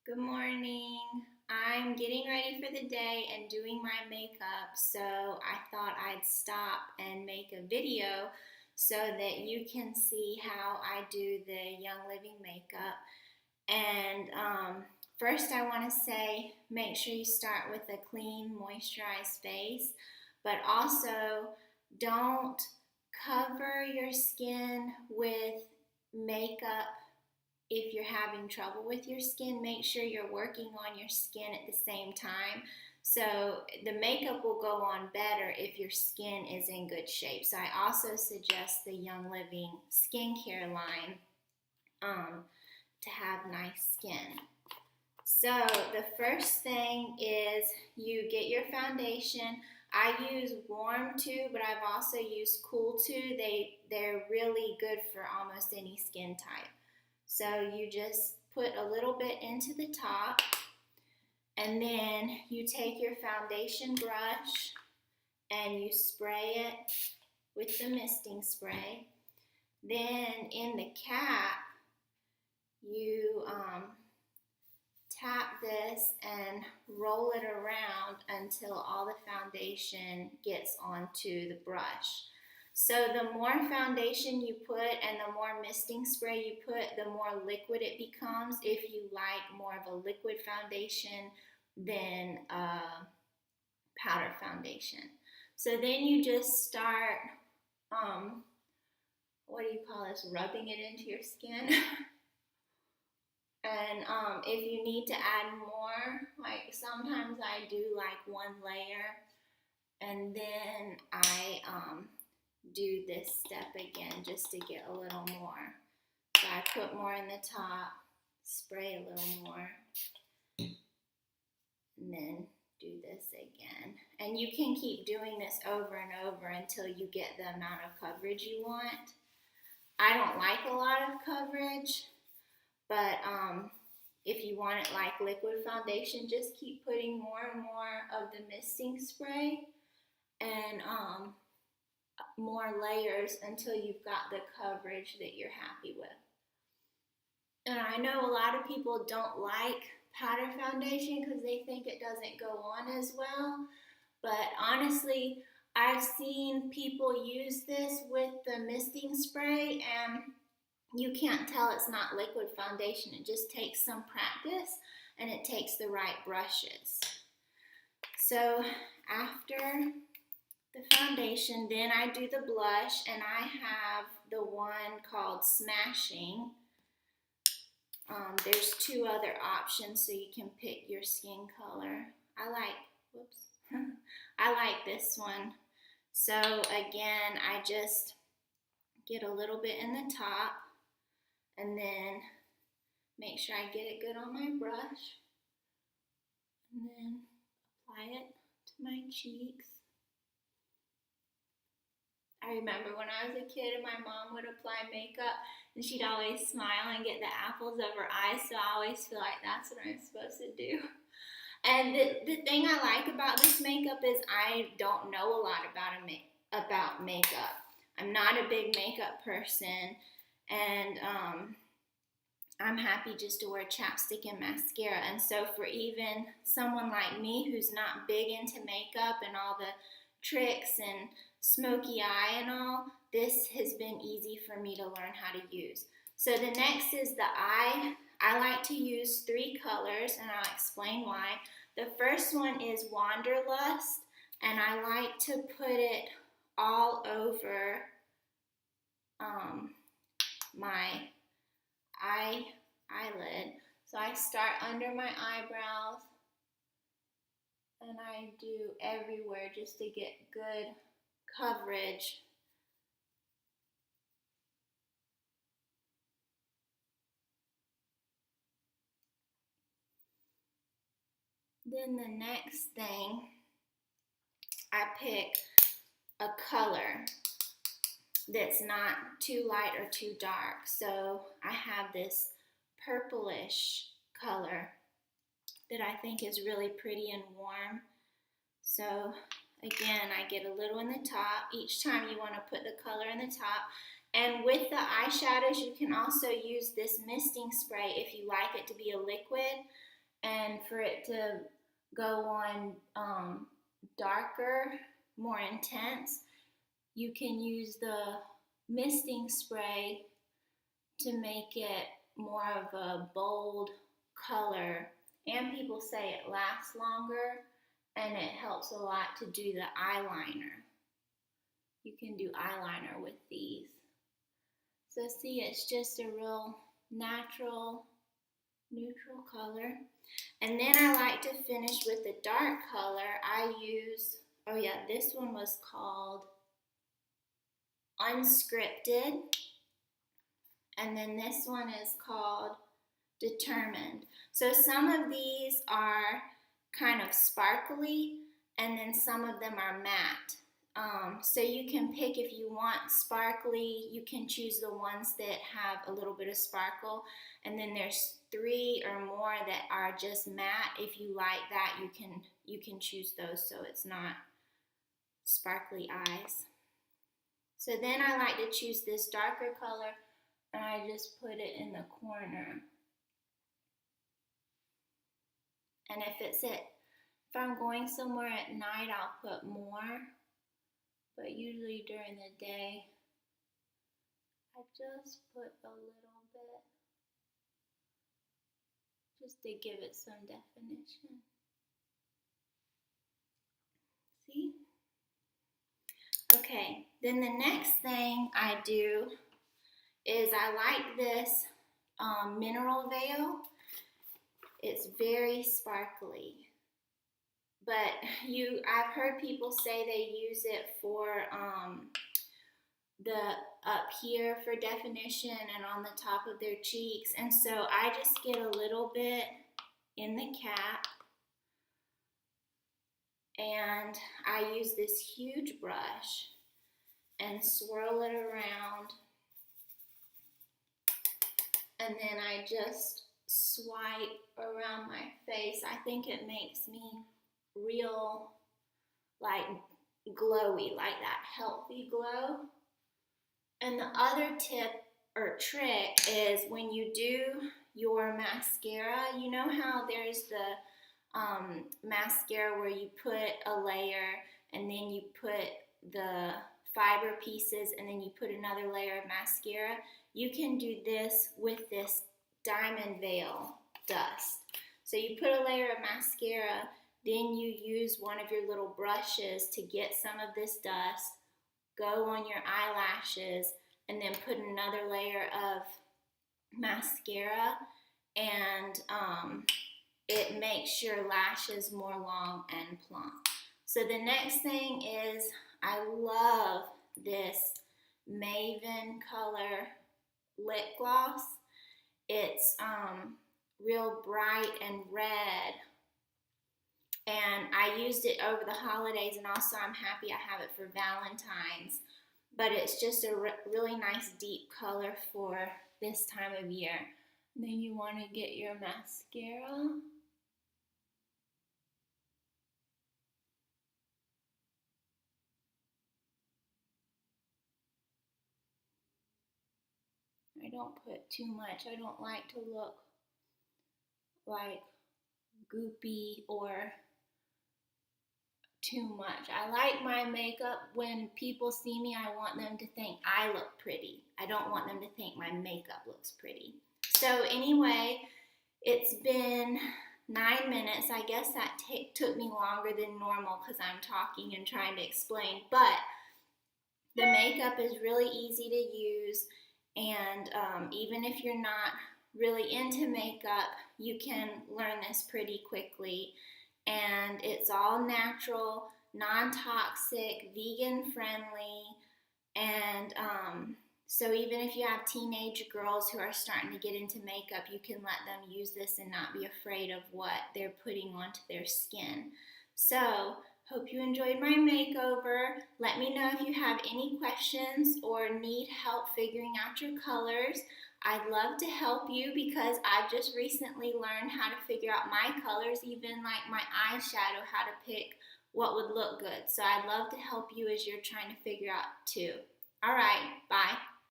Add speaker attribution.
Speaker 1: Good morning. I'm getting ready for the day and doing my makeup, so I thought I'd stop and make a video so that you can see how I do the Young Living makeup. And first, I want to say make sure you start with a clean, moisturized face, but also don't cover your skin with makeup. If you're having trouble with your skin, make sure you're working on your skin at the same time. So the makeup will go on better if your skin is in good shape. So I also suggest the Young Living skincare line to have nice skin. So the first thing is you get your foundation. I use warm too, but I've also used cool too. They're really good for almost any skin type. So you just put a little bit into the top, and then you take your foundation brush and you spray it with the misting spray. Then in the cap, you tap this and roll it around until all the foundation gets onto the brush. So the more foundation you put and the more misting spray you put, the more liquid it becomes if you like more of a liquid foundation than a powder foundation. So then you just start, what do you call this, rubbing it into your skin. And if you need to add more, like sometimes I do like one layer, and then I do this step again just to get a little more. So I put more in the top, spray a little more, and then do this again. And you can keep doing this over and over until you get the amount of coverage you want. I don't like a lot of coverage, but if you want it like liquid foundation, just keep putting more and more of the misting spray and more layers until you've got the coverage that you're happy with. And I know a lot of people don't like powder foundation because they think it doesn't go on as well. But honestly, I've seen people use this with the misting spray, and you can't tell it's not liquid foundation. It just takes some practice and it takes the right brushes. So after the foundation, then I do the blush, and I have the one called Smashing. There's two other options, so you can pick your skin color. I like this one. So again, I just get a little bit in the top, and then make sure I get it good on my brush, and then apply it to my cheeks. I remember when I was a kid and my mom would apply makeup and she'd always smile and get the apples of her eyes, so I always feel like that's what I'm supposed to do. And the thing I like about this makeup is I don't know a lot about makeup. I'm not a big makeup person, and I'm happy just to wear chapstick and mascara. And so for even someone like me who's not big into makeup and all the tricks and smoky eye and all, this has been easy for me to learn how to use. So the next is the eye. I like to use three colors, and I'll explain why. The first one is Wanderlust, and I like to put it all over my eyelid. So I start under my eyebrows, and I do everywhere just to get good coverage. Then the next thing, I pick a color that's not too light or too dark. So I have this purplish color that I think is really pretty and warm. So again, I get a little in the top. Each time you want to put the color in the top. And with the eyeshadows, you can also use this misting spray if you like it to be a liquid. And for it to go on darker, more intense, you can use the misting spray to make it more of a bold color. And people say it lasts longer and it helps a lot to do the eyeliner. You can do eyeliner with these. So see, it's just a real natural, neutral color. And then I like to finish with the dark color. I use, oh yeah, this one was called Unscripted. And then this one is called Determined. So some of these are kind of sparkly, and then some of them are matte. So you can pick if you want sparkly, you can choose the ones that have a little bit of sparkle, and then there's 3 or more that are just matte. If you like that, you can choose those so it's not sparkly eyes. So then I like to choose this darker color, and I just put it in the corner. And if I'm going somewhere at night, I'll put more. But usually during the day, I just put a little bit, just to give it some definition. See? Okay, then the next thing I do is I like this mineral veil. It's very sparkly. But I've heard people say they use it for the up here for definition and on the top of their cheeks. And so I just get a little bit in the cap, and I use this huge brush and swirl it around, and then I just swipe around my face. I think it makes me real, like, glowy, like that healthy glow. And the other tip or trick is when you do your mascara, you know how there's the mascara where you put a layer and then you put the fiber pieces and then you put another layer of mascara? You can do this with this diamond veil dust. So you put a layer of mascara, then you use one of your little brushes to get some of this dust, go on your eyelashes, and then put another layer of mascara, and it makes your lashes more long and plump. So the next thing is, I love this Maven color lip gloss. It's real bright and red, and I used it over the holidays, and also I'm happy I have it for Valentine's. But it's just a really nice deep color for this time of year. And then you want to get your mascara. I don't put too much. I don't like to look like goopy or too much. I like my makeup, when people see me, I want them to think I look pretty. I don't want them to think my makeup looks pretty. So anyway, it's been 9 minutes. I guess that took me longer than normal because I'm talking and trying to explain, but the makeup is really easy to use, and even if you're not really into makeup, you can learn this pretty quickly. And it's all natural, non-toxic, vegan friendly, and so even if you have teenage girls who are starting to get into makeup, you can let them use this and not be afraid of what they're putting onto their skin. So, hope you enjoyed my makeover. Let me know if you have any questions or need help figuring out your colors. I'd love to help you because I've just recently learned how to figure out my colors, even like my eyeshadow, how to pick what would look good. So I'd love to help you as you're trying to figure out too. All right, bye.